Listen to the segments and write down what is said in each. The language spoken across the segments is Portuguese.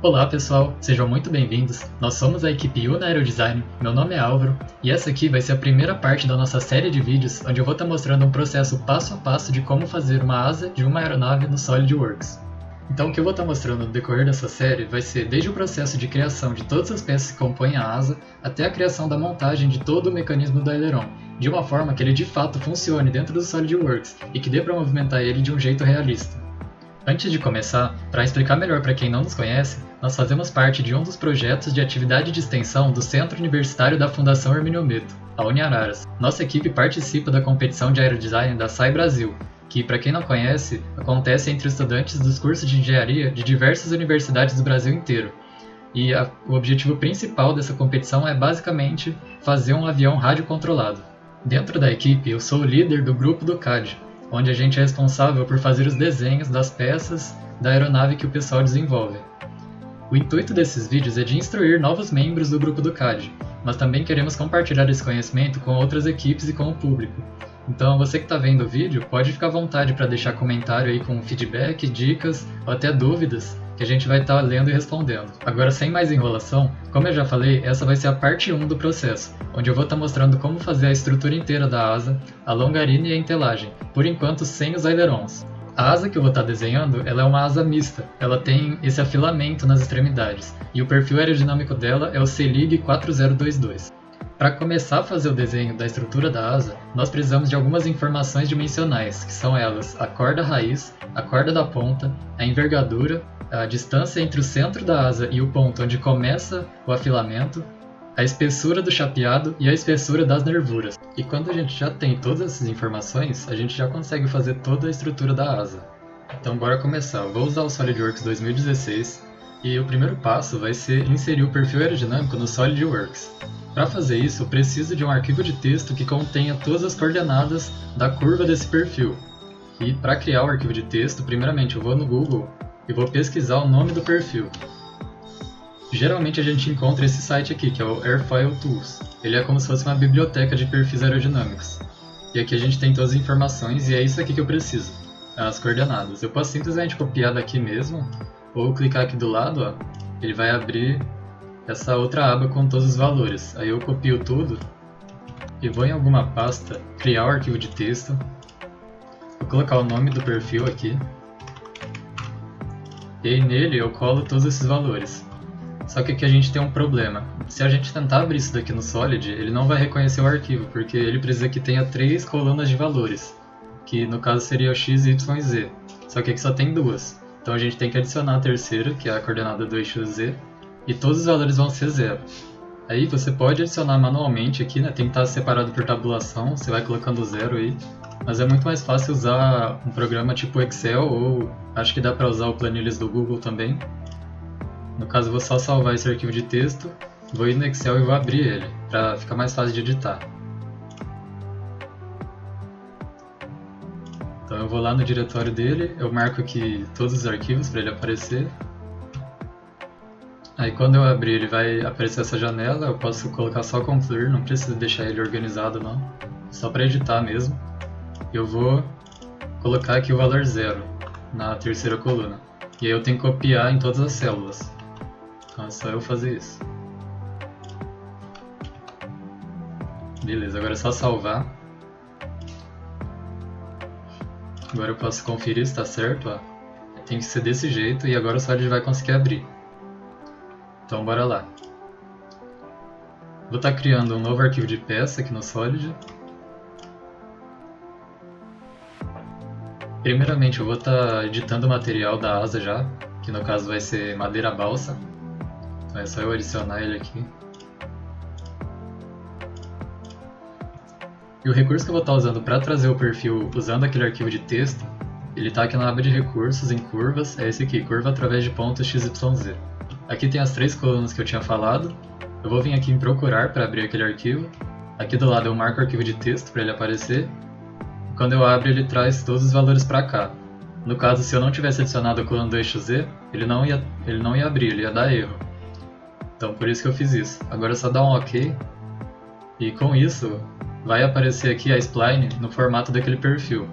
Olá pessoal, sejam muito bem-vindos. Nós somos a equipe UNA Aerodesign, meu nome é Álvaro e essa aqui vai ser a primeira parte da nossa série de vídeos onde eu vou estar mostrando um processo passo a passo de como fazer uma asa de uma aeronave no SolidWorks. Então o que eu vou estar mostrando no decorrer dessa série vai ser desde o processo de criação de todas as peças que compõem a asa até a criação da montagem de todo o mecanismo do aileron, de uma forma que ele de fato funcione dentro do SolidWorks e que dê para movimentar ele de um jeito realista. Antes de começar, para explicar melhor para quem não nos conhece, nós fazemos parte de um dos projetos de atividade de extensão do Centro Universitário da Fundação Hermínio Ometo, a Uniararas. Nossa equipe participa da competição de aerodesign da SAI Brasil, que, para quem não conhece, acontece entre estudantes dos cursos de engenharia de diversas universidades do Brasil inteiro. E o objetivo principal dessa competição é basicamente fazer um avião radiocontrolado. Dentro da equipe, eu sou o líder do grupo do CAD, onde a gente é responsável por fazer os desenhos das peças da aeronave que o pessoal desenvolve. O intuito desses vídeos é de instruir novos membros do grupo do CAD, mas também queremos compartilhar esse conhecimento com outras equipes e com o público. Então você que está vendo o vídeo, pode ficar à vontade para deixar comentário aí com feedback, dicas ou até dúvidas, que a gente vai estar lendo e respondendo. Agora, sem mais enrolação, como eu já falei, essa vai ser a parte 1 do processo, onde eu vou estar mostrando como fazer a estrutura inteira da asa, a longarina e a entelagem, por enquanto sem os ailerons. A asa que eu vou estar desenhando, ela é uma asa mista, ela tem esse afilamento nas extremidades, e o perfil aerodinâmico dela é o CLIG 4022. Para começar a fazer o desenho da estrutura da asa, nós precisamos de algumas informações dimensionais, que são elas a corda raiz, a corda da ponta, a envergadura, a distância entre o centro da asa e o ponto onde começa o afilamento, a espessura do chapeado e a espessura das nervuras. E quando a gente já tem todas essas informações, a gente já consegue fazer toda a estrutura da asa. Então bora começar. Eu vou usar o SolidWorks 2016 e o primeiro passo vai ser inserir o perfil aerodinâmico no SolidWorks. Para fazer isso, eu preciso de um arquivo de texto que contenha todas as coordenadas da curva desse perfil. E para criar o arquivo de texto, primeiramente eu vou no Google e vou pesquisar o nome do perfil. Geralmente a gente encontra esse site aqui, que é o Airfoil Tools. Ele é como se fosse uma biblioteca de perfis aerodinâmicos. E aqui a gente tem todas as informações e é isso aqui que eu preciso, as coordenadas. Eu posso simplesmente copiar daqui mesmo, ou clicar aqui do lado, ó, ele vai abrir essa outra aba com todos os valores. Aí eu copio tudo e vou em alguma pasta, criar o arquivo de texto, vou colocar o nome do perfil aqui, e aí nele eu colo todos esses valores. Só que aqui a gente tem um problema. Se a gente tentar abrir isso daqui no Solid, ele não vai reconhecer o arquivo, porque ele precisa que tenha 3 colunas de valores, que no caso seria o x, y e z. Só que aqui só tem 2. Então a gente tem que adicionar a terceira, que é a coordenada do eixo z, e todos os valores vão ser 0. Aí você pode adicionar manualmente aqui, né? Tem que estar separado por tabulação, você vai colocando 0 aí. Mas é muito mais fácil usar um programa tipo Excel, ou acho que dá para usar o Planilhas do Google também. No caso, eu vou só salvar esse arquivo de texto, vou ir no Excel e vou abrir ele, para ficar mais fácil de editar. Então eu vou lá no diretório dele, eu marco aqui todos os arquivos para ele aparecer. Aí quando eu abrir ele vai aparecer essa janela, eu posso colocar só concluir, não preciso deixar ele organizado não, só para editar mesmo. Eu vou colocar aqui o valor 0 na terceira coluna, e aí eu tenho que copiar em todas as células. Então é só eu fazer isso. Beleza, agora é só salvar. Agora eu posso conferir se está certo, ó. Tem que ser desse jeito e agora o Solid vai conseguir abrir. Então bora lá. Vou estar criando um novo arquivo de peça aqui no Solid. Primeiramente eu vou estar editando o material da asa já, que no caso vai ser madeira balsa. Então é só eu adicionar ele aqui. E o recurso que eu vou estar usando para trazer o perfil usando aquele arquivo de texto, ele está aqui na aba de recursos, em curvas, é esse aqui, curva através de pontos XYZ. Aqui tem as 3 colunas que eu tinha falado. Eu vou vir aqui em procurar para abrir aquele arquivo. Aqui do lado eu marco o arquivo de texto para ele aparecer. Quando eu abro, ele traz todos os valores para cá. No caso, se eu não tivesse adicionado a coluna do eixo Z, ele não ia abrir, ele ia dar erro. Então por isso que eu fiz isso. Agora é só dar um OK. E com isso, vai aparecer aqui a spline no formato daquele perfil.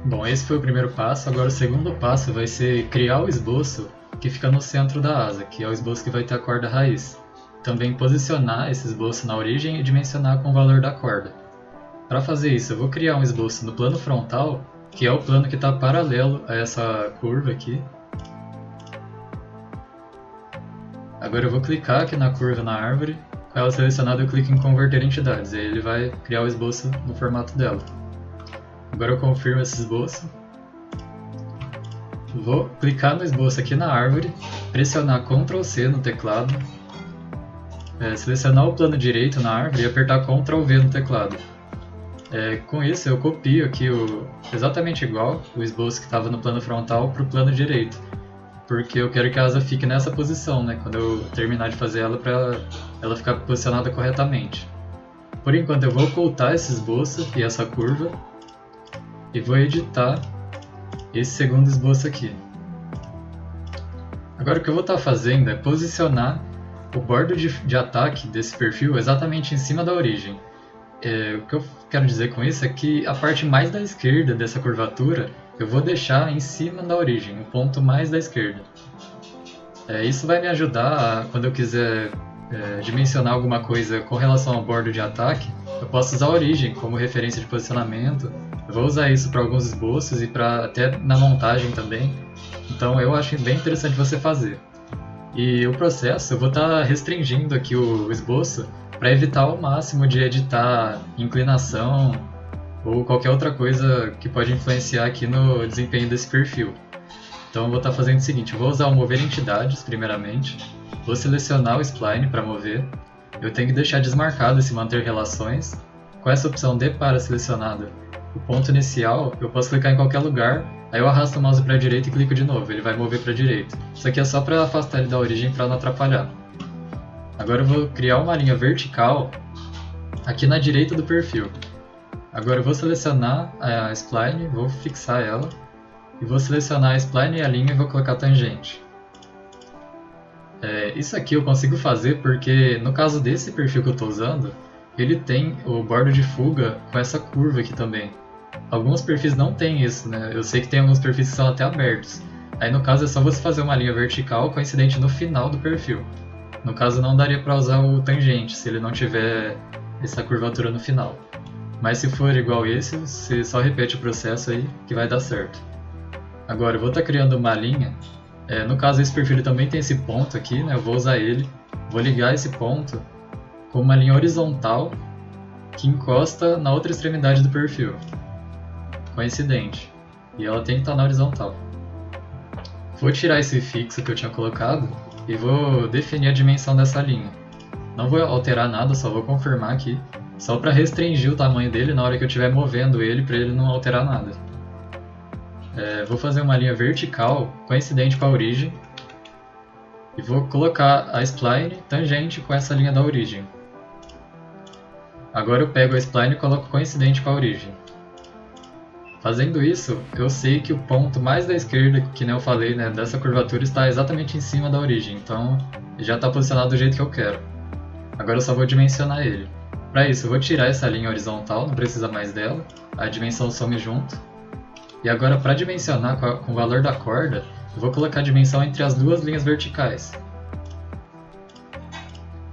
Bom, esse foi o primeiro passo. Agora o segundo passo vai ser criar o esboço que fica no centro da asa, que é o esboço que vai ter a corda raiz. Também posicionar esse esboço na origem e dimensionar com o valor da corda. Para fazer isso, eu vou criar um esboço no plano frontal, que é o plano que está paralelo a essa curva aqui. Agora eu vou clicar aqui na curva na árvore, com ela selecionada eu clico em converter entidades, e aí ele vai criar o esboço no formato dela. Agora eu confirmo esse esboço. Vou clicar no esboço aqui na árvore, pressionar Ctrl C no teclado, selecionar o plano direito na árvore e apertar Ctrl V no teclado. Com isso eu copio aqui exatamente igual o esboço que estava no plano frontal para o plano direito, porque eu quero que a asa fique nessa posição, né, quando eu terminar de fazer ela, para ela ficar posicionada corretamente. Por enquanto eu vou ocultar esse esboço e essa curva e vou editar esse segundo esboço aqui. Agora o que eu vou estar fazendo é posicionar o bordo de ataque desse perfil exatamente em cima da origem. O que eu quero dizer com isso é que a parte mais da esquerda dessa curvatura eu vou deixar em cima da origem, o ponto mais da esquerda. Isso vai me ajudar quando eu quiser dimensionar alguma coisa com relação ao bordo de ataque, eu posso usar a origem como referência de posicionamento. Eu vou usar isso para alguns esboços e até na montagem também. Então eu acho bem interessante você fazer. E o processo, eu vou estar restringindo aqui o esboço para evitar ao máximo de editar inclinação ou qualquer outra coisa que pode influenciar aqui no desempenho desse perfil. Então eu vou estar fazendo o seguinte, eu vou usar o mover entidades primeiramente, vou selecionar o spline para mover, eu tenho que deixar desmarcado esse manter relações. Com essa opção de para selecionada, o ponto inicial eu posso clicar em qualquer lugar, aí eu arrasto o mouse para a direita e clico de novo, ele vai mover para a direita. Isso aqui é só para afastar ele da origem para não atrapalhar. Agora eu vou criar uma linha vertical aqui na direita do perfil. Agora eu vou selecionar a spline, vou fixar ela, e vou selecionar a spline e a linha e vou colocar tangente. Isso aqui eu consigo fazer porque no caso desse perfil que eu estou usando, ele tem o bordo de fuga com essa curva aqui também. Alguns perfis não tem isso, né? Eu sei que tem alguns perfis que são até abertos. Aí no caso é só você fazer uma linha vertical coincidente no final do perfil. No caso não daria para usar o tangente se ele não tiver essa curvatura no final. Mas se for igual esse, você só repete o processo aí que vai dar certo. Agora eu vou estar criando uma linha. No caso esse perfil também tem esse ponto aqui, né? Eu vou usar ele. Vou ligar esse ponto com uma linha horizontal que encosta na outra extremidade do perfil. Coincidente. E ela tem que estar na horizontal. Vou tirar esse fixo que eu tinha colocado e vou definir a dimensão dessa linha. Não vou alterar nada, só vou confirmar aqui, só para restringir o tamanho dele na hora que eu estiver movendo ele, para ele não alterar nada. Vou fazer uma linha vertical coincidente com a origem e vou colocar a spline tangente com essa linha da origem. Agora eu pego a spline e coloco coincidente com a origem. Fazendo isso, eu sei que o ponto mais da esquerda, que nem eu falei, né, dessa curvatura está exatamente em cima da origem, então já está posicionado do jeito que eu quero. Agora eu só vou dimensionar ele. Para isso eu vou tirar essa linha horizontal, não precisa mais dela, a dimensão some junto. E agora para dimensionar com o valor da corda, eu vou colocar a dimensão entre as duas linhas verticais.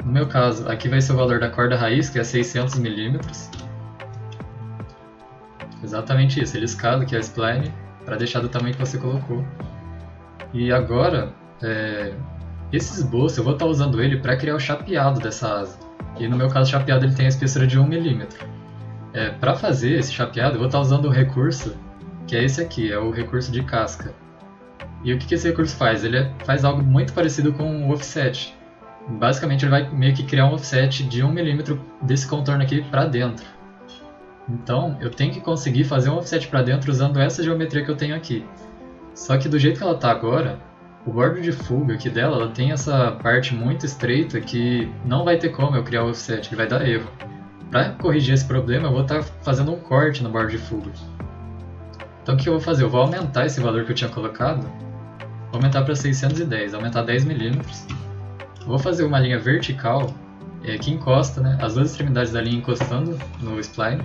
No meu caso, aqui vai ser o valor da corda raiz, que é 600 mm. Exatamente isso, ele escala aqui a spline para deixar do tamanho que você colocou. E agora, esse esboço eu vou estar usando ele para criar o chapeado dessa asa. E no meu caso, o chapeado ele tem a espessura de 1 mm. Para fazer esse chapeado, eu vou estar usando o recurso, que é esse aqui, é o recurso de casca. E o que esse recurso faz? Ele faz algo muito parecido com o offset. Basicamente ele vai meio que criar um offset de 1 mm desse contorno aqui para dentro. Então eu tenho que conseguir fazer um offset para dentro usando essa geometria que eu tenho aqui. Só que do jeito que ela está agora, o bordo de fuga aqui dela, ela tem essa parte muito estreita que não vai ter como eu criar o offset, ele vai dar erro. Para corrigir esse problema eu vou estar fazendo um corte no bordo de fuga. Então o que eu vou fazer? Eu vou aumentar esse valor que eu tinha colocado, vou aumentar para 610, aumentar 10 mm. Vou fazer uma linha vertical que encosta, né, as duas extremidades da linha encostando no spline.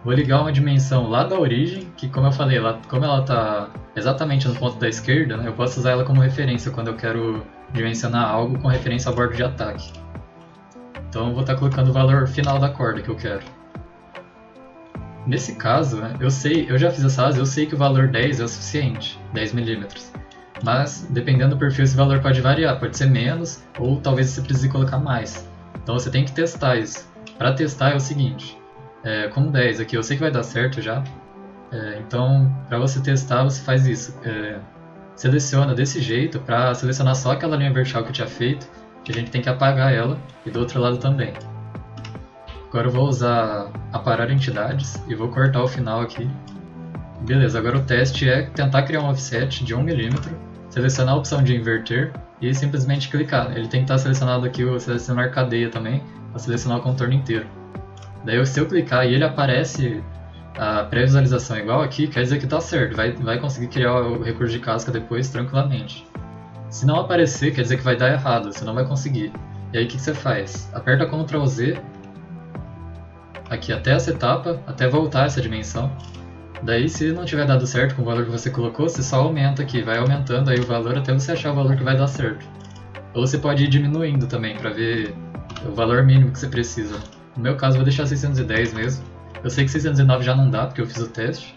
Vou ligar uma dimensão lá da origem, que como eu falei, como ela está exatamente no ponto da esquerda, né, eu posso usar ela como referência quando eu quero dimensionar algo com referência ao bordo de ataque. Então eu vou estar colocando o valor final da corda que eu quero. Nesse caso, né, eu já fiz essa asa, eu sei que o valor 10 é o suficiente, 10 mm. Mas, dependendo do perfil, esse valor pode variar, pode ser menos, ou talvez você precise colocar mais. Então você tem que testar isso. Para testar é o seguinte, com 10 aqui eu sei que vai dar certo já, então para você testar você faz isso. Seleciona desse jeito, para selecionar só aquela linha vertical que eu tinha feito, que a gente tem que apagar ela, e do outro lado também. Agora eu vou usar aparar entidades e vou cortar o final aqui. Beleza, agora o teste é tentar criar um offset de 1 mm, selecionar a opção de inverter e simplesmente clicar. Ele tem que estar selecionado aqui o selecionar cadeia também, para selecionar o contorno inteiro. Daí se eu clicar e ele aparece a pré-visualização igual aqui, quer dizer que está certo, vai conseguir criar o recurso de casca depois tranquilamente. Se não aparecer, quer dizer que vai dar errado, você não vai conseguir. E aí o que você faz? Aperta Ctrl Z aqui até essa etapa, até voltar essa dimensão. Daí se não tiver dado certo com o valor que você colocou, você só aumenta aqui, vai aumentando aí o valor até você achar o valor que vai dar certo. Ou você pode ir diminuindo também para ver o valor mínimo que você precisa. No meu caso vou deixar 610 mesmo. Eu sei que 609 já não dá porque eu fiz o teste.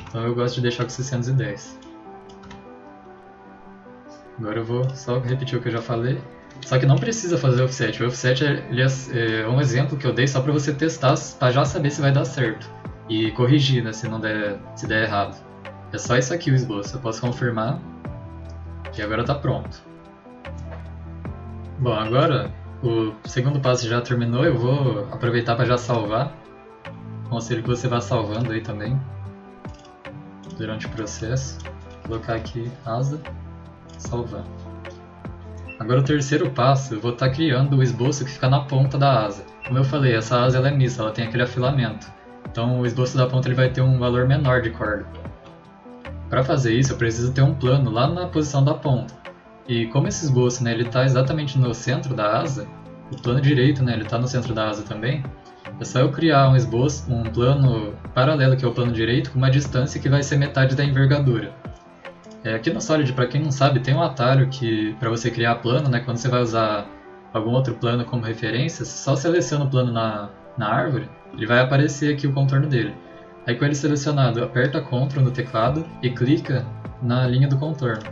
Então eu gosto de deixar com 610. Agora eu vou só repetir o que eu já falei. Só que não precisa fazer o offset. O offset é um exemplo que eu dei só para você testar, para já saber se vai dar certo. E corrigir, né, se der errado. É só isso aqui o esboço. Eu posso confirmar. E agora está pronto. Bom, agora o segundo passo já terminou. Eu vou aproveitar para já salvar. Aconselho que você vá salvando aí também durante o processo. Vou colocar aqui asa, salvar. Agora o terceiro passo, eu vou estar criando o esboço que fica na ponta da asa. Como eu falei, essa asa ela é mista, ela tem aquele afilamento. Então o esboço da ponta ele vai ter um valor menor de corda. Para fazer isso eu preciso ter um plano lá na posição da ponta. E como esse esboço né, está exatamente no centro da asa, o plano direito né, está no centro da asa também, é só eu criar um esboço, um plano paralelo que é o plano direito com uma distância que vai ser metade da envergadura. Aqui no Solid, para quem não sabe, tem um atalho que para você criar plano, né, quando você vai usar algum outro plano como referência, você só seleciona o plano na árvore, ele vai aparecer aqui o contorno dele. Aí com ele selecionado, aperta Ctrl no teclado e clica na linha do contorno.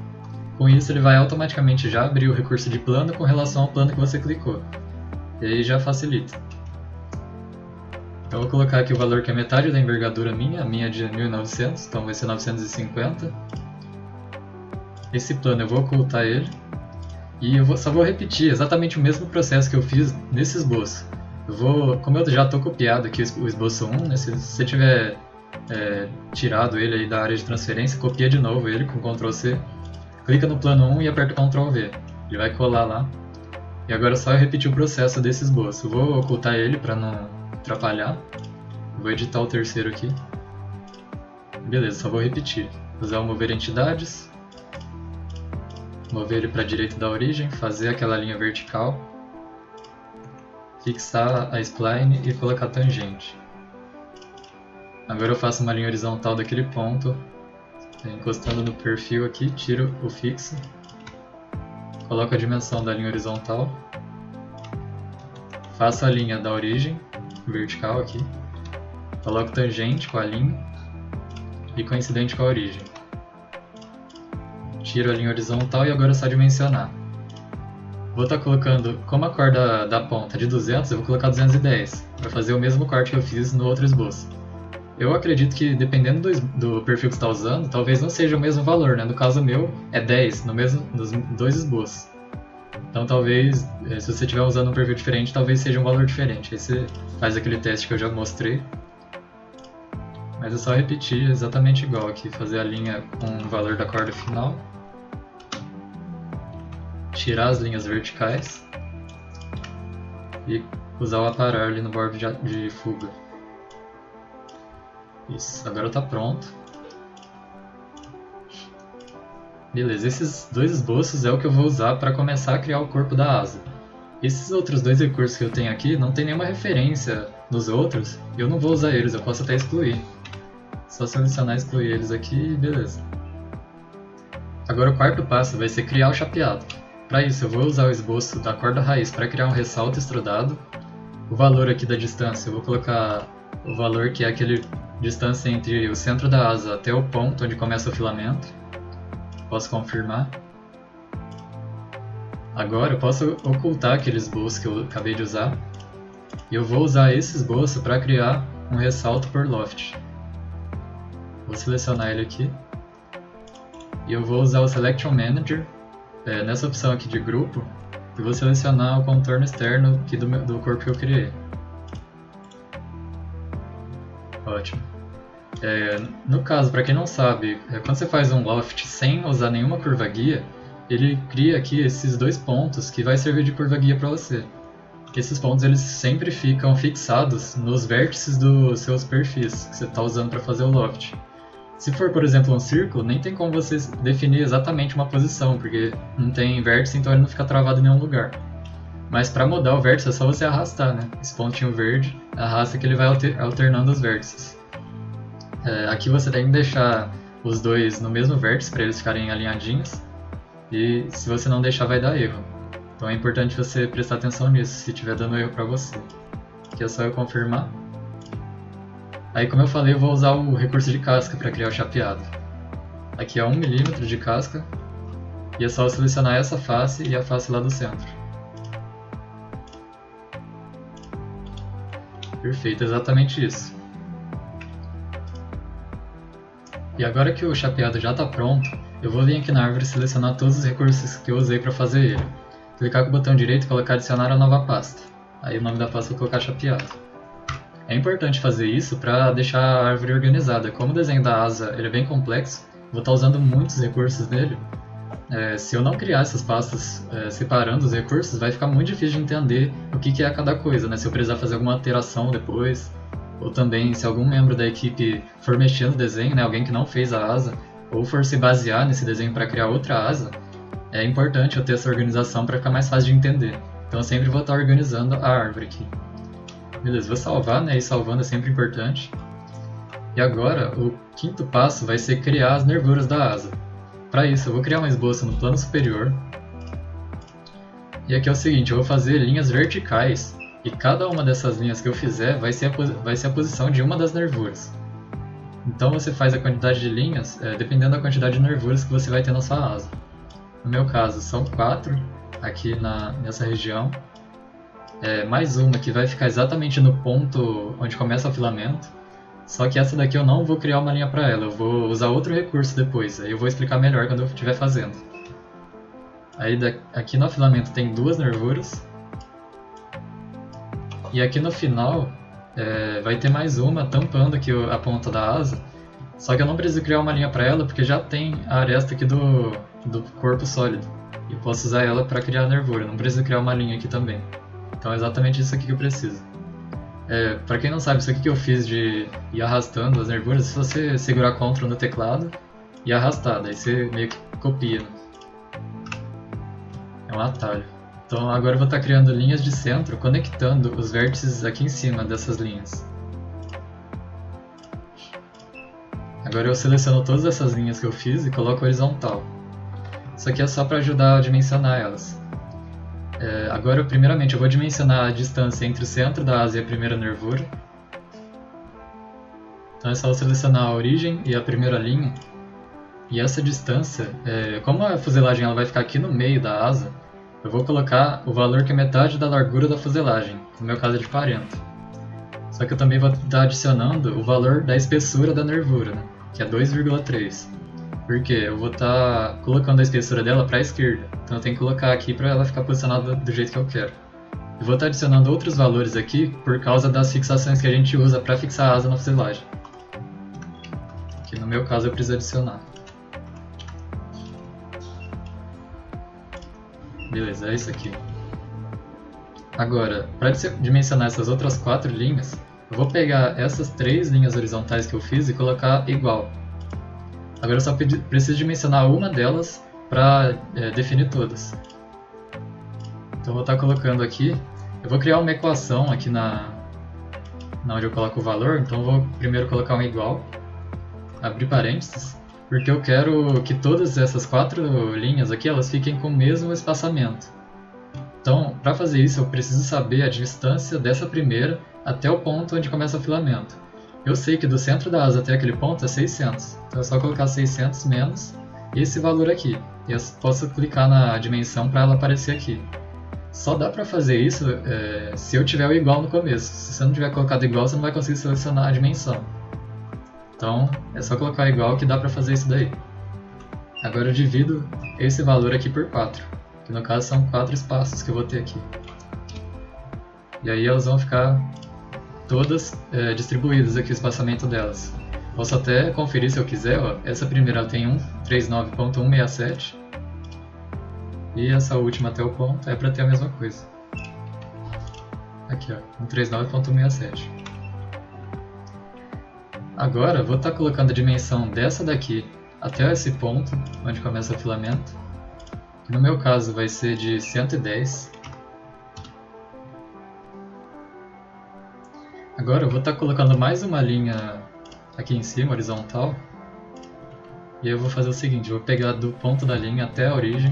Com isso ele vai automaticamente já abrir o recurso de plano com relação ao plano que você clicou. E aí já facilita. Então eu vou colocar aqui o valor que é metade da envergadura minha, a minha é de 1900, então vai ser 950. Esse plano eu vou ocultar ele e só vou repetir exatamente o mesmo processo que eu fiz nesse esboço. Como eu já estou copiado aqui o esboço 1, né, se você tiver tirado ele aí da área de transferência, copia de novo ele com Ctrl C, clica no plano 1 e aperta Ctrl V. Ele vai colar lá. E agora é só eu repetir o processo desse esboço. Eu vou ocultar ele para não atrapalhar. Vou editar o terceiro aqui. Beleza, só vou repetir. Usar o mover entidades. Mover ele para a direita da origem, fazer aquela linha vertical, fixar a spline e colocar tangente. Agora eu faço uma linha horizontal daquele ponto, encostando no perfil aqui, tiro o fixo, coloco a dimensão da linha horizontal, faço a linha da origem, vertical aqui, coloco tangente com a linha e coincidente com a origem. Tiro a linha horizontal e agora é só dimensionar. Vou estar colocando, como a corda da ponta é de 200, eu vou colocar 210, para fazer o mesmo corte que eu fiz no outro esboço. Eu acredito que dependendo do perfil que você está usando, talvez não seja o mesmo valor, né? No caso meu é 10, nos dois esboços. Então talvez, se você estiver usando um perfil diferente, talvez seja um valor diferente. Aí você faz aquele teste que eu já mostrei. Mas é só repetir exatamente igual aqui, fazer a linha com o valor da corda final. Tirar as linhas verticais e usar o aparar ali no bordo de fuga. Isso, agora está pronto. Beleza, esses dois esboços é o que eu vou usar para começar a criar o corpo da asa. Esses outros dois recursos que eu tenho aqui não tem nenhuma referência nos outros, e eu não vou usar eles, eu posso até excluir. Só selecionar e excluir eles aqui e beleza. Agora o quarto passo vai ser criar o chapeado. Para isso eu vou usar o esboço da corda raiz para criar um ressalto extrudado. O valor aqui da distância eu vou colocar o valor que é aquele distância entre o centro da asa até o ponto onde começa o filamento. Posso confirmar. Agora eu posso ocultar aquele esboço que eu acabei de usar. E eu vou usar esse esboço para criar um ressalto por loft. Vou selecionar ele aqui. E eu vou usar o Selection Manager nessa opção aqui de grupo. E vou selecionar o contorno externo aqui do corpo que eu criei. Ótimo. No caso, para quem não sabe, quando você faz um loft sem usar nenhuma curva guia, ele cria aqui esses dois pontos que vai servir de curva guia para você. Esses pontos eles sempre ficam fixados nos vértices dos seus perfis que você está usando para fazer o loft. Se for, por exemplo, um círculo, nem tem como você definir exatamente uma posição, porque não tem vértice, então ele não fica travado em nenhum lugar. Mas para mudar o vértice é só você arrastar, né? Esse pontinho verde, arrasta que ele vai alternando os vértices. Aqui você tem que deixar os dois no mesmo vértice para eles ficarem alinhadinhos. E se você não deixar vai dar erro. Então é importante você prestar atenção nisso, se estiver dando erro para você. Aqui é só eu confirmar. Aí, como eu falei, eu vou usar o recurso de casca para criar o chapeado. Aqui é 1 mm de casca, e é só eu selecionar essa face e a face lá do centro. Perfeito, exatamente isso. E agora que o chapeado já está pronto, eu vou vir aqui na árvore e selecionar todos os recursos que eu usei para fazer ele. Clicar com o botão direito e colocar adicionar a nova pasta. Aí o nome da pasta eu vou colocar chapeado. É importante fazer isso para deixar a árvore organizada. Como o desenho da asa ele é bem complexo, vou estar usando muitos recursos nele. Se eu não criar essas pastas separando os recursos, vai ficar muito difícil de entender o que é cada coisa, né? Se eu precisar fazer alguma alteração depois, ou também se algum membro da equipe for mexer no desenho, né? Alguém que não fez a asa, ou for se basear nesse desenho para criar outra asa, é importante eu ter essa organização para ficar mais fácil de entender. Então eu sempre vou estar organizando a árvore aqui. Beleza, vou salvar, né? E salvando é sempre importante. E agora, o quinto passo vai ser criar as nervuras da asa. Para isso, eu vou criar um esboço no plano superior. E aqui é o seguinte, eu vou fazer linhas verticais. E cada uma dessas linhas que eu fizer vai ser a posição de uma das nervuras. Então você faz a quantidade de linhas dependendo da quantidade de nervuras que você vai ter na sua asa. No meu caso, são 4 aqui nessa região. Mais uma que vai ficar exatamente no ponto onde começa o filamento. Só que essa daqui eu não vou criar uma linha para ela, eu vou usar outro recurso depois. Aí eu vou explicar melhor quando eu estiver fazendo. Aí aqui no filamento tem 2 nervuras. E aqui no final vai ter mais uma tampando aqui a ponta da asa. Só que eu não preciso criar uma linha para ela porque já tem a aresta aqui do corpo sólido. E posso usar ela para criar a nervura, não preciso criar uma linha aqui também. Então é exatamente isso aqui que eu preciso. Para quem não sabe, isso aqui que eu fiz de ir arrastando as nervuras, se você segurar CTRL no teclado e arrastar, daí você meio que copia. É um atalho. Então agora eu vou estar criando linhas de centro, conectando os vértices aqui em cima dessas linhas. Agora eu seleciono todas essas linhas que eu fiz e coloco horizontal. Isso aqui é só para ajudar a dimensionar elas. Agora, primeiramente, eu vou dimensionar a distância entre o centro da asa e a primeira nervura. Então é só eu selecionar a origem e a primeira linha. E essa distância, como a fuselagem ela vai ficar aqui no meio da asa, eu vou colocar o valor que é metade da largura da fuselagem, no meu caso é de 40. Só que eu também vou estar adicionando o valor da espessura da nervura, né, que é 2,3. Porque eu vou estar colocando a espessura dela para a esquerda, então eu tenho que colocar aqui para ela ficar posicionada do jeito que eu quero. Eu vou estar adicionando outros valores aqui por causa das fixações que a gente usa para fixar a asa na fuselagem. Que no meu caso eu preciso adicionar. Beleza, é isso aqui. Agora, para dimensionar essas outras 4 linhas, eu vou pegar essas 3 linhas horizontais que eu fiz e colocar igual. Agora eu só preciso dimensionar uma delas para definir todas. Então eu vou estar colocando aqui, eu vou criar uma equação aqui na onde eu coloco o valor, então eu vou primeiro colocar um igual, abrir parênteses, porque eu quero que todas essas 4 linhas aqui, elas fiquem com o mesmo espaçamento. Então, para fazer isso, eu preciso saber a distância dessa primeira até o ponto onde começa o filamento. Eu sei que do centro da asa até aquele ponto é 600, então é só colocar 600 menos esse valor aqui. E eu posso clicar na dimensão para ela aparecer aqui. Só dá para fazer isso se eu tiver o igual no começo. Se você não tiver colocado igual, você não vai conseguir selecionar a dimensão. Então, é só colocar igual que dá para fazer isso daí. Agora eu divido esse valor aqui por 4, que no caso são 4 espaços que eu vou ter aqui. E aí elas vão ficar todas distribuídas aqui, o espaçamento delas. Posso até conferir se eu quiser, ó. Essa primeira ela tem 139.167 e essa última até o ponto é para ter a mesma coisa. Aqui, ó, 139.167. Agora eu vou estar colocando a dimensão dessa daqui até esse ponto onde começa o filamento, que no meu caso vai ser de 110. Agora eu vou estar colocando mais uma linha aqui em cima, horizontal, e eu vou fazer o seguinte, eu vou pegar do ponto da linha até a origem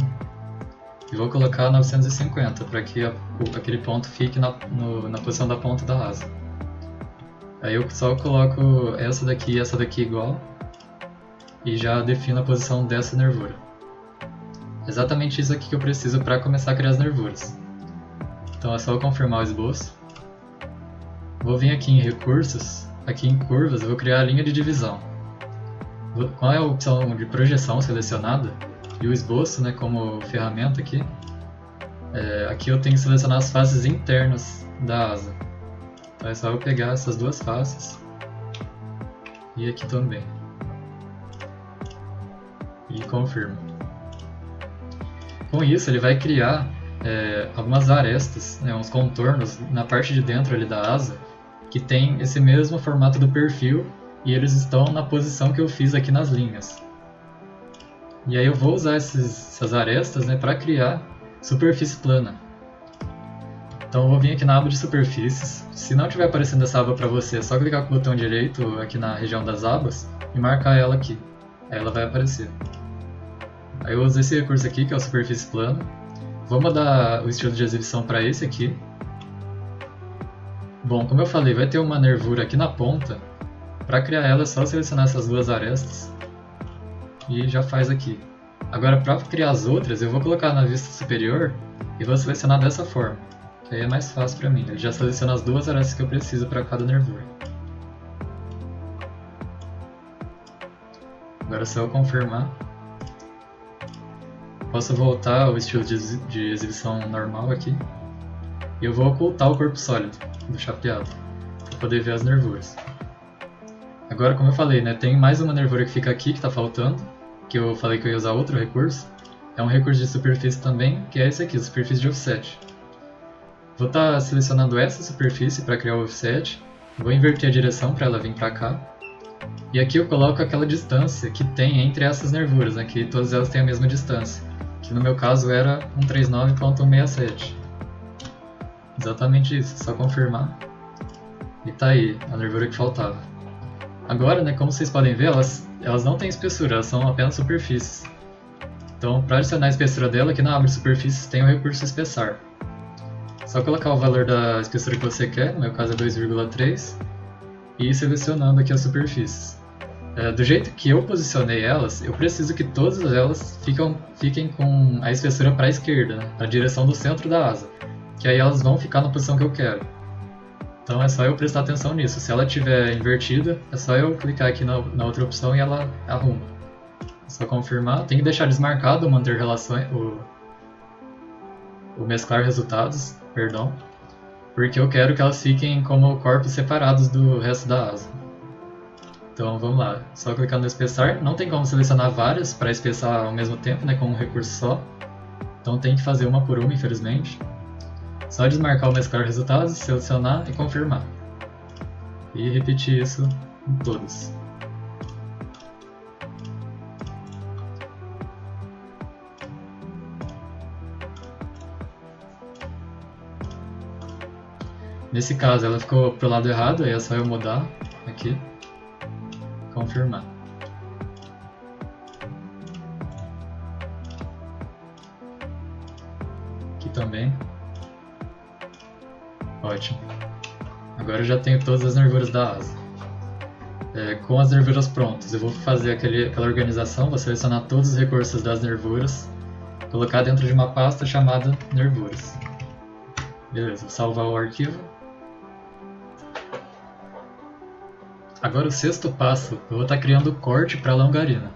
e vou colocar 950 para que aquele ponto fique na posição da ponta da asa. Aí eu só coloco essa daqui e essa daqui igual e já defino a posição dessa nervura. Exatamente isso aqui que eu preciso para começar a criar as nervuras. Então é só eu confirmar o esboço. Vou vir aqui em recursos, aqui em curvas, eu vou criar a linha de divisão. Com a opção de projeção selecionada e o esboço, né, como ferramenta aqui, aqui eu tenho que selecionar as faces internas da asa. Então é só eu pegar essas 2 faces e aqui também. E confirmo. Com isso ele vai criar algumas arestas, né, uns contornos na parte de dentro ali da asa que tem esse mesmo formato do perfil e eles estão na posição que eu fiz aqui nas linhas. E aí eu vou usar essas arestas, né, para criar superfície plana. Então eu vou vir aqui na aba de superfícies. Se não estiver aparecendo essa aba para você, é só clicar com o botão direito aqui na região das abas e marcar ela aqui. Aí ela vai aparecer. Aí eu uso esse recurso aqui, que é o superfície plana. Vou mudar o estilo de exibição para esse aqui. Bom, como eu falei, vai ter uma nervura aqui na ponta. Para criar ela é só selecionar essas 2 arestas e já faz aqui. Agora para criar as outras, eu vou colocar na vista superior e vou selecionar dessa forma, que aí é mais fácil para mim. Ele já seleciona as 2 arestas que eu preciso para cada nervura. Agora é só eu confirmar. Posso voltar ao estilo de exibição normal aqui. E eu vou ocultar o corpo sólido do chapeado, para poder ver as nervuras. Agora, como eu falei, né, tem mais uma nervura que fica aqui, que está faltando, que eu falei que eu ia usar outro recurso. É um recurso de superfície também, que é esse aqui, superfície de offset. Vou estar selecionando essa superfície para criar o offset, vou inverter a direção para ela vir para cá. E aqui eu coloco aquela distância que tem entre essas nervuras, né, que todas elas têm a mesma distância, que no meu caso era 139.167. Exatamente isso, só confirmar. E tá aí, a nervura que faltava. Agora, né, como vocês podem ver, elas não têm espessura, elas são apenas superfícies. Então, para adicionar a espessura dela, aqui na aba de superfícies tem o recurso espessar. Só colocar o valor da espessura que você quer, no meu caso é 2,3, e ir selecionando aqui as superfícies. Do jeito que eu posicionei elas, eu preciso que todas elas fiquem com a espessura para a esquerda, né, para a direção do centro da asa, que aí elas vão ficar na posição que eu quero. Então é só eu prestar atenção nisso. Se ela estiver invertida, é só eu clicar aqui na outra opção e ela arruma. É só confirmar. Tem que deixar desmarcado o manter relações, o mesclar resultados, perdão, porque eu quero que elas fiquem como corpos separados do resto da asa. Então vamos lá, só clicar no espessar. Não tem como selecionar várias para espessar ao mesmo tempo, né, com um recurso só. Então tem que fazer uma por uma, infelizmente. Só desmarcar o mesclar resultados, selecionar e confirmar. E repetir isso em todos. Nesse caso ela ficou pro lado errado, aí é só eu mudar aqui, confirmar. Aqui também. Ótimo. Agora eu já tenho todas as nervuras da asa. Com as nervuras prontas, eu vou fazer aquela organização, vou selecionar todos os recursos das nervuras, colocar dentro de uma pasta chamada nervuras. Beleza, vou salvar o arquivo. Agora o sexto passo, eu vou estar criando o corte para a longarina.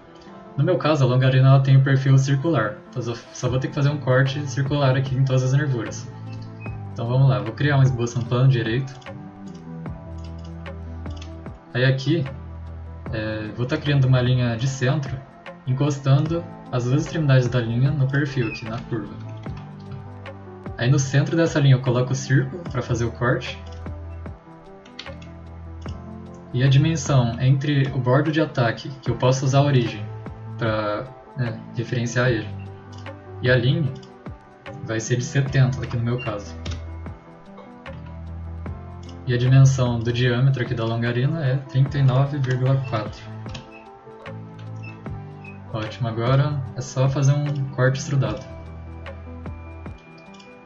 No meu caso, a longarina ela tem o perfil circular, então eu só vou ter que fazer um corte circular aqui em todas as nervuras. Então vamos lá, vou criar um esboço no plano direito. Aí aqui, vou estar criando uma linha de centro, encostando as duas extremidades da linha no perfil aqui, na curva. Aí no centro dessa linha eu coloco o círculo para fazer o corte. E a dimensão entre o bordo de ataque, que eu posso usar a origem para referenciar ele, e a linha vai ser de 70 aqui no meu caso. E a dimensão do diâmetro aqui da longarina é 39,4. Ótimo, agora é só fazer um corte extrudado.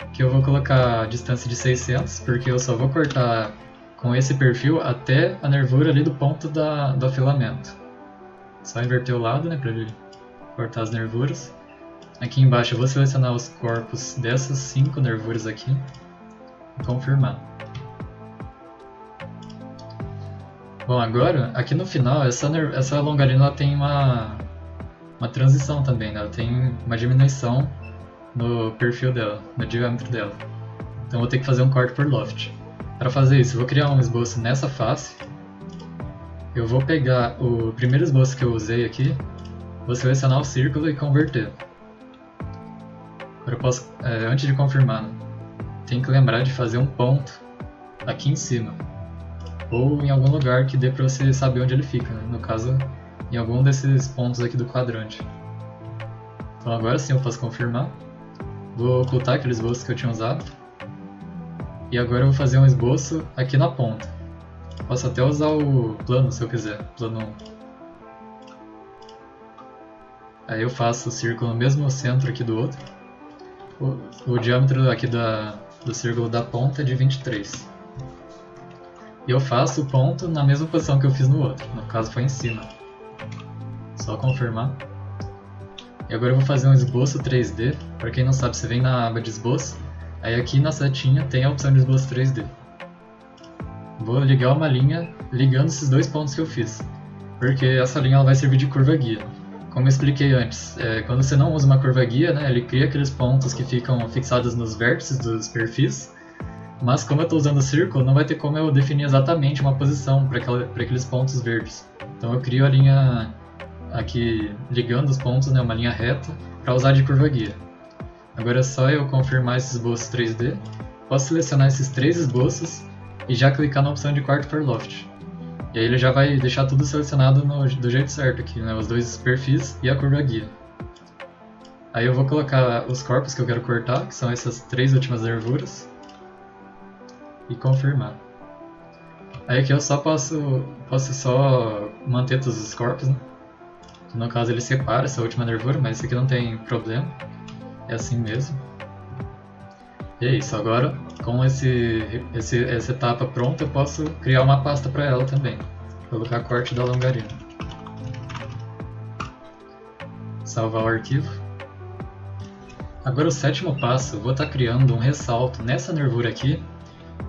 Aqui eu vou colocar a distância de 600, porque eu só vou cortar com esse perfil até a nervura ali do ponto do afilamento. Só inverter o lado, para ele cortar as nervuras. Aqui embaixo eu vou selecionar os corpos dessas 5 nervuras aqui e confirmar. Bom, agora, aqui no final, essa longarina ela tem uma transição também, né? Ela tem uma diminuição no perfil dela, no diâmetro dela. Então vou ter que fazer um corte por loft. Para fazer isso, eu vou criar um esboço nessa face. Eu vou pegar o primeiro esboço que eu usei aqui, vou selecionar o círculo e converter. Agora eu posso, antes de confirmar, tem que lembrar de fazer um ponto aqui em cima. Ou em algum lugar que dê para você saber onde ele fica, né? No caso, em algum desses pontos aqui do quadrante. Então agora sim eu posso confirmar. Vou ocultar aquele esboço que eu tinha usado. E agora eu vou fazer um esboço aqui na ponta. Posso até usar o plano se eu quiser, plano 1. Aí eu faço o círculo no mesmo centro aqui do outro. O diâmetro aqui do círculo da ponta é de 23. E eu faço o ponto na mesma posição que eu fiz no outro, no caso foi em cima. Só confirmar. E agora eu vou fazer um esboço 3D. Para quem não sabe, você vem na aba de esboço. Aí aqui na setinha tem a opção de esboço 3D. Vou ligar uma linha ligando esses dois pontos que eu fiz, porque essa linha ela vai servir de curva guia. Como eu expliquei antes, quando você não usa uma curva guia, ele cria aqueles pontos que ficam fixados nos vértices dos perfis, mas como eu estou usando o círculo, não vai ter como eu definir exatamente uma posição para aqueles pontos verdes. Então eu crio a linha aqui ligando os pontos, uma linha reta, para usar de curva guia. Agora é só eu confirmar esse esboço 3D, posso selecionar esses 3 esboços e já clicar na opção de corte por loft. E aí ele já vai deixar tudo selecionado do jeito certo aqui, os 2 perfis e a curva guia. Aí eu vou colocar os corpos que eu quero cortar, que são essas 3 últimas nervuras, e confirmar. Aí aqui eu só posso só manter todos os corpos, No caso ele separa essa última nervura, mas isso aqui não tem problema. É assim mesmo. E é isso, agora com essa etapa pronta eu posso criar uma pasta para ela também. Vou colocar corte da longarina. Salvar o arquivo. Agora o 7º passo, eu vou estar criando um ressalto nessa nervura aqui,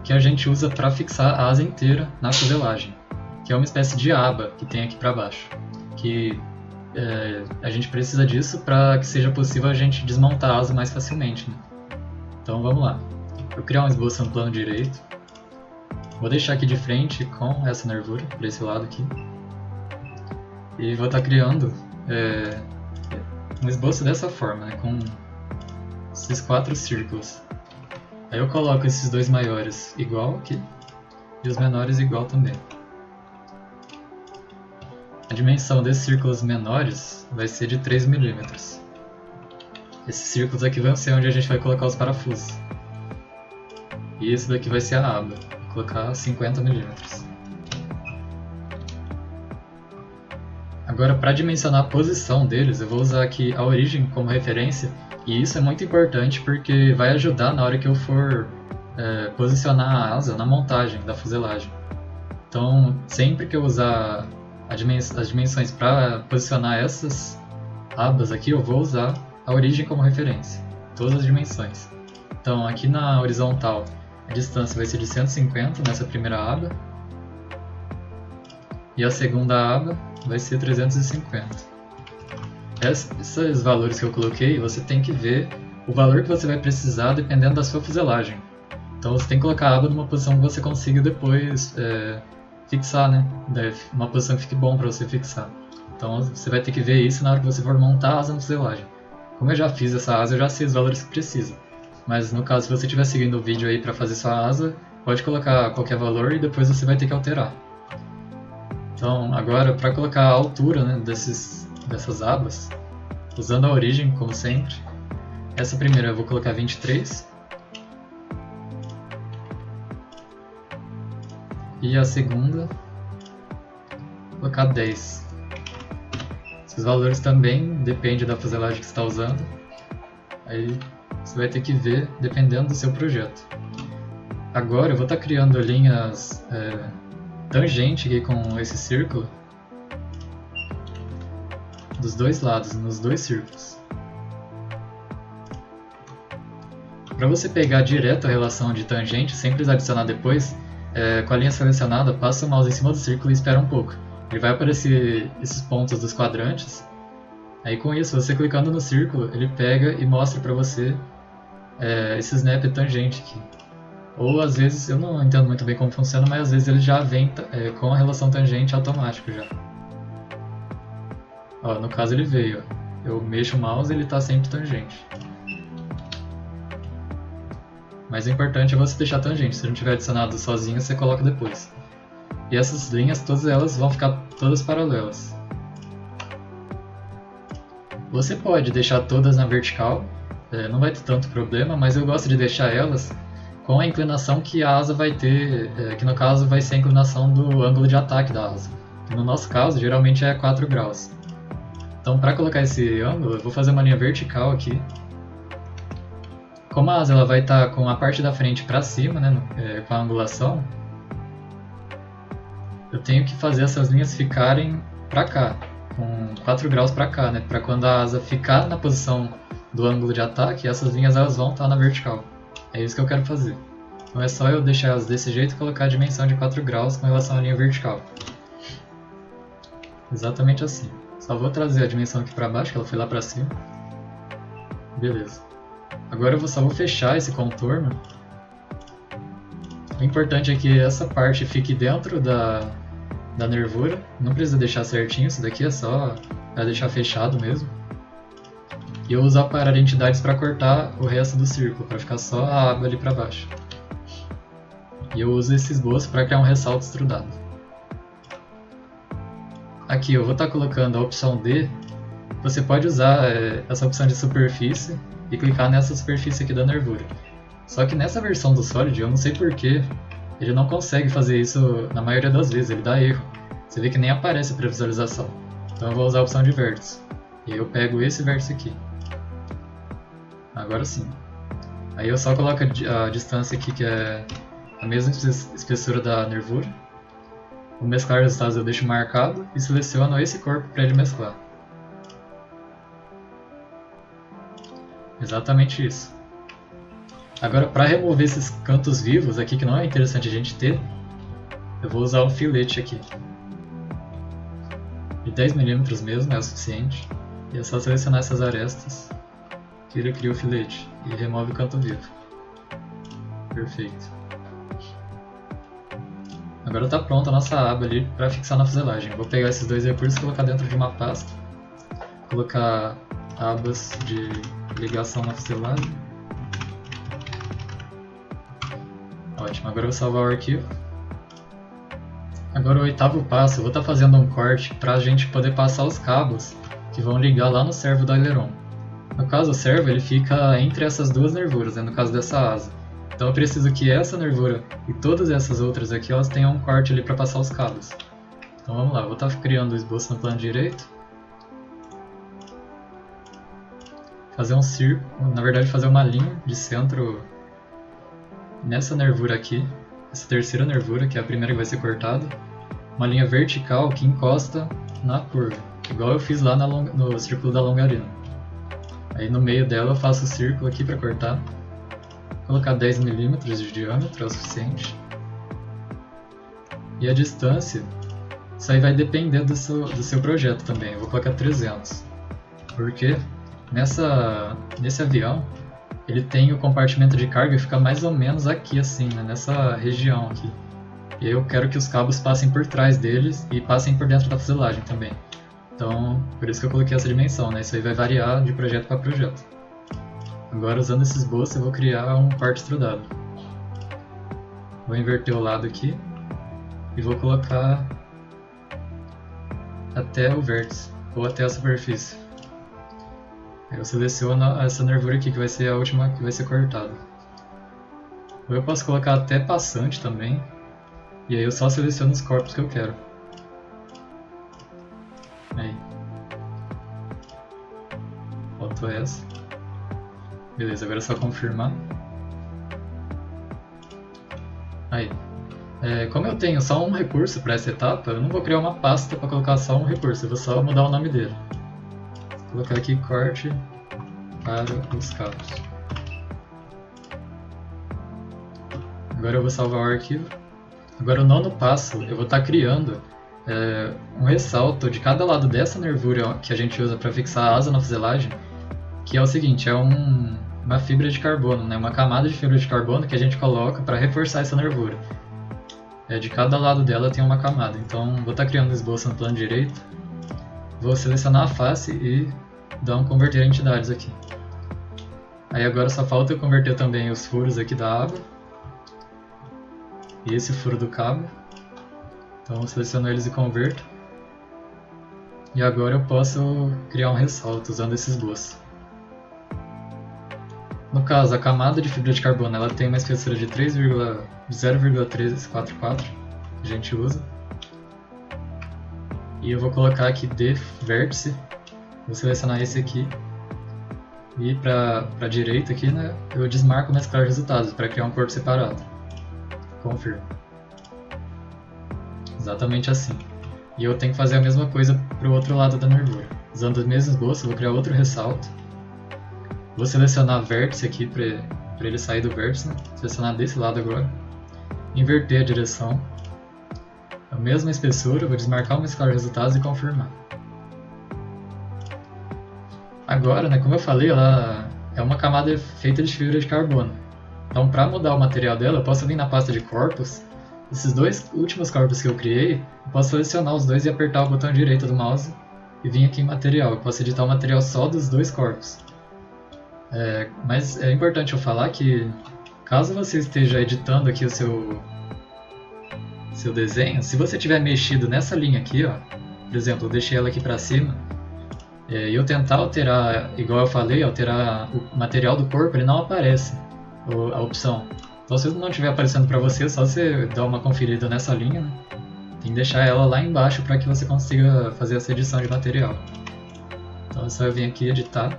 que a gente usa para fixar a asa inteira na fuselagem, que é uma espécie de aba que tem aqui para baixo, que a gente precisa disso para que seja possível a gente desmontar a asa mais facilmente. Então vamos lá. Vou criar um esboço no plano direito. Vou deixar aqui de frente com essa nervura, por esse lado aqui. E vou estar criando um esboço dessa forma, com esses 4 círculos. Aí eu coloco esses 2 maiores igual aqui e os menores igual também. A dimensão desses círculos menores vai ser de 3 mm. Esses círculos aqui vão ser onde a gente vai colocar os parafusos. E esse daqui vai ser a aba. Vou colocar 50 mm. Agora, para dimensionar a posição deles, eu vou usar aqui a origem como referência, e isso é muito importante porque vai ajudar na hora que eu for posicionar a asa na montagem da fuselagem. Então, sempre que eu usar as dimensões para posicionar essas abas aqui, eu vou usar a origem como referência, todas as dimensões. Então, aqui na horizontal, a distância vai ser de 150 nessa primeira aba, e a segunda aba vai ser 350. Esses valores que eu coloquei, você tem que ver o valor que você vai precisar dependendo da sua fuselagem. Então você tem que colocar a aba numa posição que você consiga depois fixar, né? Uma posição que fique bom para você fixar. Então você vai ter que ver isso na hora que você for montar a asa na fuselagem. Como eu já fiz essa asa, eu já sei os valores que precisa. Mas no caso, se você estiver seguindo o vídeo aí para fazer sua asa, pode colocar qualquer valor e depois você vai ter que alterar. Então agora, para colocar a altura, né, dessas abas, usando a origem, como sempre, essa primeira eu vou colocar 23. E a segunda, vou colocar 10. Esses valores também dependem da fuselagem que você está usando. Aí você vai ter que ver dependendo do seu projeto. Agora eu vou estar criando linhas tangente aqui com esse círculo dos dois lados, nos dois círculos. Para você pegar direto a relação de tangente, sem precisar adicionar depois, com a linha selecionada, passa o mouse em cima do círculo e espera um pouco. Ele vai aparecer esses pontos dos quadrantes. Aí com isso, você clicando no círculo, ele pega e mostra para você esse snap tangente aqui. Ou às vezes, eu não entendo muito bem como funciona, mas às vezes ele já vem com a relação tangente automático já. Ó, no caso ele veio, ó. Eu mexo o mouse e ele está sempre tangente. Mas o importante é você deixar tangente, se não tiver adicionado sozinho, você coloca depois. E essas linhas, todas elas vão ficar todas paralelas. Você pode deixar todas na vertical, não vai ter tanto problema, mas eu gosto de deixar elas com a inclinação que a asa vai ter, que no caso vai ser a inclinação do ângulo de ataque da asa. Que no nosso caso, geralmente é 4 graus. Então, para colocar esse ângulo, eu vou fazer uma linha vertical aqui. Como a asa ela vai estar com a parte da frente para cima, né, com a angulação, eu tenho que fazer essas linhas ficarem para cá, com 4 graus para cá, né, para quando a asa ficar na posição do ângulo de ataque, essas linhas elas vão estar na vertical. É isso que eu quero fazer. Então é só eu deixar elas desse jeito e colocar a dimensão de 4 graus com relação à linha vertical. Exatamente assim. Só vou trazer a dimensão aqui para baixo, que ela foi lá para cima. Beleza. Agora eu só vou fechar esse contorno. O importante é que essa parte fique dentro da nervura. Não precisa deixar certinho, isso daqui é só para deixar fechado mesmo. E eu uso para entidades para cortar o resto do círculo, para ficar só a aba ali para baixo. E eu uso esse esboço para criar um ressalto extrudado. Aqui eu vou estar colocando a opção D. Você pode usar essa opção de superfície e clicar nessa superfície aqui da nervura. Só que nessa versão do Solid, eu não sei porquê, ele não consegue fazer isso na maioria das vezes, ele dá erro. Você vê que nem aparece para visualização. Então eu vou usar a opção de vértice. E eu pego esse vértice aqui. Agora sim. Aí eu só coloco a distância aqui, que é a mesma espessura da nervura. O mesclar resultados eu deixo marcado e seleciono esse corpo para ele mesclar. Exatamente isso. Agora, para remover esses cantos vivos aqui, que não é interessante a gente ter, eu vou usar um filete aqui. De 10 mm mesmo é o suficiente. E é só selecionar essas arestas que ele cria o filete e remove o canto vivo. Perfeito. Agora está pronta a nossa aba ali para fixar na fuselagem. Vou pegar esses dois recursos e colocar dentro de uma pasta. Colocar abas de ligação na fuselagem. Ótimo, agora eu vou salvar o arquivo. Agora o oitavo passo, eu vou estar fazendo um corte para a gente poder passar os cabos que vão ligar lá no servo do aileron. No caso, o servo ele fica entre essas duas nervuras, né, no caso dessa asa. Então eu preciso que essa nervura e todas essas outras aqui, elas tenham um corte ali para passar os cabos. Então vamos lá, vou estar criando o esboço no plano direito. Fazer um círculo, na verdade fazer uma linha de centro nessa nervura aqui, essa terceira nervura, que é a primeira que vai ser cortada. Uma linha vertical que encosta na curva, igual eu fiz lá no círculo da longarina. Aí no meio dela eu faço o círculo aqui para cortar. Vou colocar 10 mm de diâmetro, é o suficiente. E a distância, isso aí vai depender do seu projeto também. Eu vou colocar 300. Porque nesse avião, ele tem o compartimento de carga que fica mais ou menos aqui assim, né, nessa região aqui. E eu quero que os cabos passem por trás deles e passem por dentro da fuselagem também. Então, por isso que eu coloquei essa dimensão, né? Isso aí vai variar de projeto para projeto. Agora, usando esse esboço, eu vou criar um corte extrudado. Vou inverter o lado aqui e vou colocar até o vértice, ou até a superfície. Aí eu seleciono essa nervura aqui, que vai ser a última que vai ser cortada. Ou eu posso colocar até passante também, e aí eu só seleciono os corpos que eu quero. Aí. Faltou essa. Beleza, agora é só confirmar. Aí. Como eu tenho só um recurso para essa etapa, eu não vou criar uma pasta para colocar só um recurso, eu vou só mudar o nome dele. Vou colocar aqui corte para os cabos. Agora eu vou salvar o arquivo. Agora o nono passo, eu vou estar criando um ressalto de cada lado dessa nervura que a gente usa para fixar a asa na fuselagem, que é o seguinte, é uma fibra de carbono, né? Uma camada de fibra de carbono que a gente coloca para reforçar essa nervura. De cada lado dela tem uma camada, então vou estar criando um esboço no plano direito, vou selecionar a face e dar um converter a entidades aqui. Aí agora só falta eu converter também os furos aqui da aba e esse furo do cabo, então eu seleciono eles e converto. E agora eu posso criar um ressalto usando esse esboço. No caso, a camada de fibra de carbono ela tem uma espessura de 0,1344 que a gente usa. E eu vou colocar aqui de vértice, vou selecionar esse aqui. E para a direita aqui, né, eu desmarco mesclar resultados para criar um corpo separado. Confirmo. Exatamente assim. E eu tenho que fazer a mesma coisa para o outro lado da nervura. Usando o mesmo esboço, eu vou criar outro ressalto. Vou selecionar vértice aqui para ele sair do vértice, né? Selecionar desse lado agora. Inverter a direção. A mesma espessura, vou desmarcar o mesclar resultados e confirmar. Agora, né, como eu falei, ela é uma camada feita de fibra de carbono. Então, para mudar o material dela, eu posso vir na pasta de corpos. Esses dois últimos corpos que eu criei, eu posso selecionar os dois e apertar o botão direito do mouse e vir aqui em material. Eu posso editar o material só dos dois corpos. Mas é importante eu falar que, caso você esteja editando aqui o seu desenho, se você tiver mexido nessa linha aqui, ó, por exemplo, eu deixei ela aqui para cima, e eu tentar alterar, igual eu falei, alterar o material do corpo, ele não aparece a opção. Então se não estiver aparecendo para você, é só você dar uma conferida nessa linha, né? Tem que deixar ela lá embaixo para que você consiga fazer essa edição de material. Então é só eu vir aqui editar,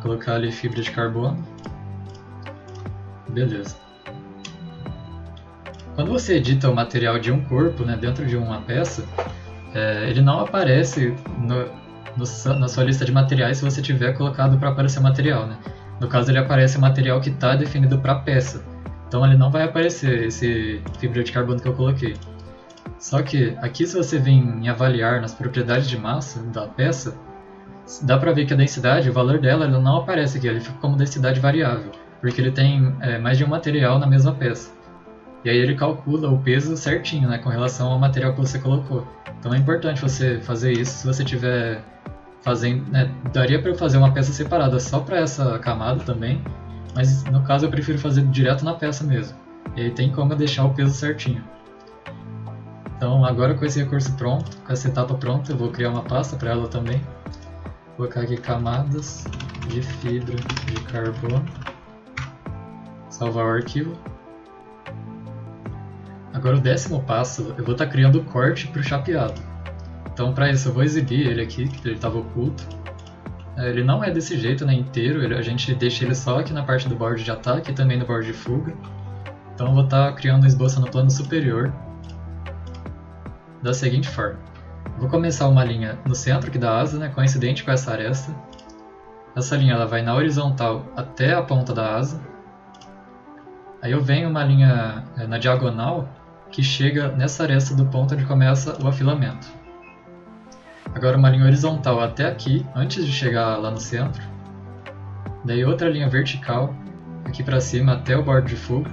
colocar ali fibra de carbono, beleza. Quando você edita o material de um corpo, né, dentro de uma peça, ele não aparece na sua lista de materiais se você tiver colocado para aparecer material, né? No caso, ele aparece o material que está definido para a peça. Então ele não vai aparecer esse fibra de carbono que eu coloquei. Só que aqui, se você vir em avaliar nas propriedades de massa da peça, dá para ver que a densidade, o valor dela, ele não aparece aqui, ele fica como densidade variável, porque ele tem mais de um material na mesma peça. E aí ele calcula o peso certinho, né, com relação ao material que você colocou. Então é importante você fazer isso se você tiver fazendo, né, daria para eu fazer uma peça separada só para essa camada também, mas no caso eu prefiro fazer direto na peça mesmo. E aí tem como eu deixar o peso certinho. Então agora com esse recurso pronto, com essa etapa pronta, eu vou criar uma pasta para ela também. Vou colocar aqui camadas de fibra de carbono. Salvar o arquivo. Agora o 10º passo, eu vou estar criando o corte para o chapeado. Então para isso eu vou exibir ele aqui, que ele estava oculto. Ele não é desse jeito, né, inteiro, a gente deixa ele só aqui na parte do board de ataque e também no board de fuga. Então eu vou estar criando um esboço no plano superior da seguinte forma. Vou começar uma linha no centro aqui da asa, né, coincidente com essa aresta. Essa linha ela vai na horizontal até a ponta da asa. Aí eu venho uma linha na diagonal que chega nessa aresta do ponto onde começa o afilamento. Agora uma linha horizontal até aqui, antes de chegar lá no centro. Daí outra linha vertical aqui para cima até o bordo de fuga.